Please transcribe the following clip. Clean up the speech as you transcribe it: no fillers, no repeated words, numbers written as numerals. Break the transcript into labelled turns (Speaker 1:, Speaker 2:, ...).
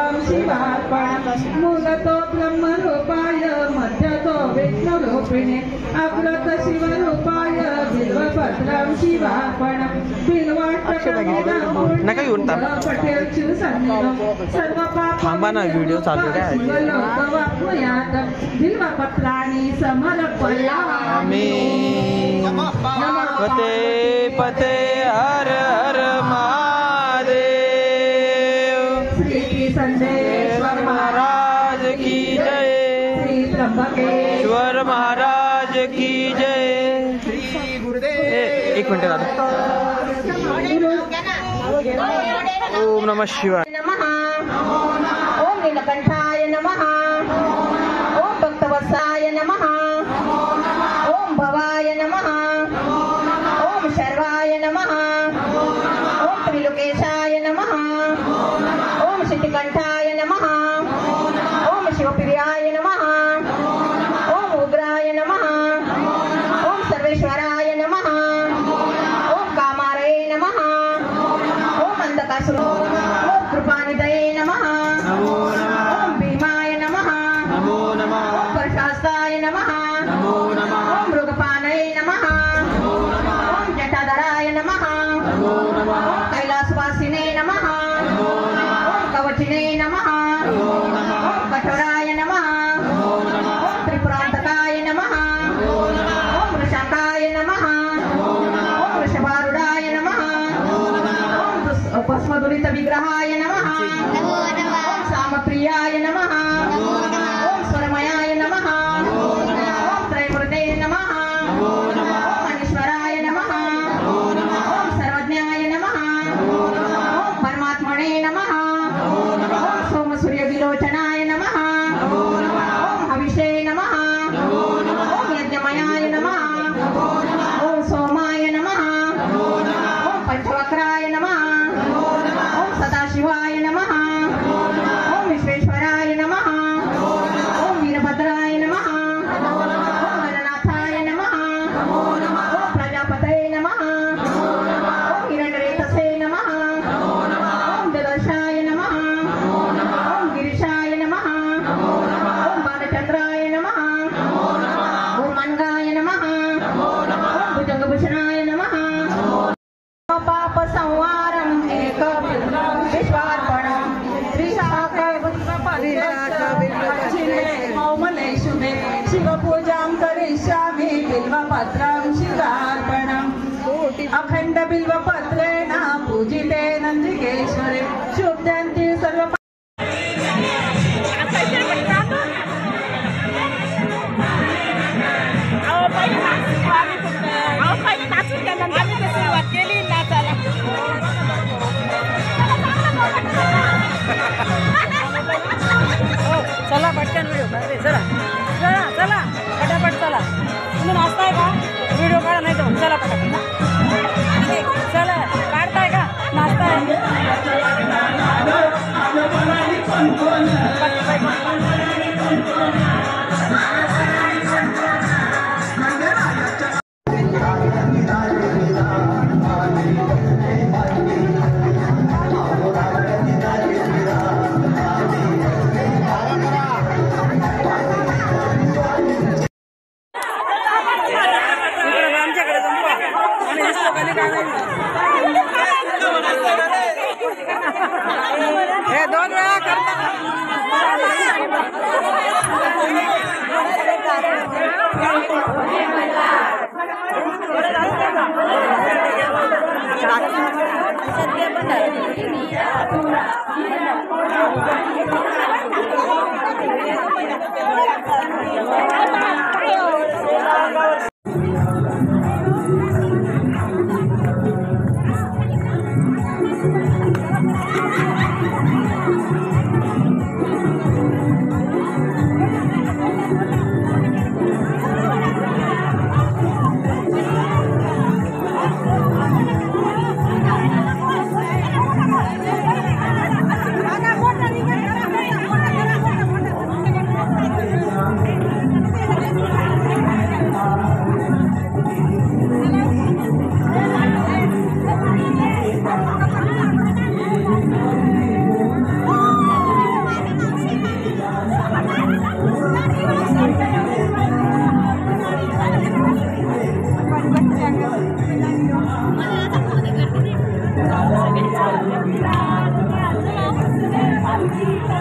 Speaker 1: पत्रां शिवार्पणं मूलतो ब्रह्मरूपाय मध्यतो विष्णुरूपिणे अग्रत शिवरूपाय बिल्वपत्रं शिवार्पणं बिल्वाष्टकं
Speaker 2: नका घेऊन थांबा ना, व्हिडिओ चालू आहे.
Speaker 1: बिल्वपत्राणि समर्पयामि
Speaker 2: पते पते हर हर महादेव।
Speaker 1: श्री संदेश्वर
Speaker 2: महाराज की जय,
Speaker 1: श्री त्र्यंबकेश्वर
Speaker 2: महाराज की जय। श्री गुरुदेव। एक मिनिट दादा। ओम नमः शिवाय।
Speaker 3: ओम नीलकंठाय नमः। ओम भक्तवत्साय नमः। ओम भवाय नमः। ओम शर्वाय नमः। ओम त्रिलोकेशाय नमः। ओम शितिकंठाय नमः। ओम शिवप्रियाय नमः। ओम उग्राय नमः। ओम सर्वेश्वराय नमः। ओम कामारये नमः। ओम अंधकासुर। ओम कृपानिधये नमः। ओम भीमाय नमः। ओम प्रशास्ताय नमः। ओम मृगपानये नमः। ओम जटाधराय नमः। ओम कैलासवासिने नमः। ओम कवचिने नमः। ओम कठोराय नमः। ओम त्रिपुरांतकाय नमः। ओम वृषाकाय नमः। ओम वृषभारूढाय नमः। ओम भस्मदुरित विग्रहाय नमः। ओम सामप्रियाय नमः। ओम स्वरमयाय नमः। ओम त्रैमूर्ते नमः। ओम अनीश्वराय नमः। ओम सर्वज्ञाय नमः। ओम परमात्मने नमः। ओम सोमसूर्य विलोचनाय नमः। ओम हविषे नमः। ओम यज्ञमयाय नमः। ओम सोमाय नमः। ओम पंचवक्राय नमः। ओम सदाशिवाय नमः। ओम विश्वेश्वराय नमः। ओम वीरभद्राय नमः। ओम गणनाथाय नमः। ओम प्रजापतये नमः। ओम हिरण्यरेतसे नमः। ओम ददर्शाय नमः। ओम गिरिशाय नमः। ओम बालचंद्राय नमः। ओम मंगाय नमः। ओम भुजंगभूषणाय नमः। पाप संवारम् एक विश्वार्पणम् मौमलेशुभे शिवपूजां करिष्यामि बिल्वपत्रं शिवार्पणम् अखंड बिल्वपत्रेण पूजिते नंदिकेश्वरे शुभ्यन्ति सर्व
Speaker 4: चला पटकन व्हिडिओ चला चला चला पटापट चला। तुम्ही नाचताय का? व्हिडिओ काढा नाही तर चला पटापट चला। काढताय का? नाचताय? हे दोन वेळा करता
Speaker 3: सीता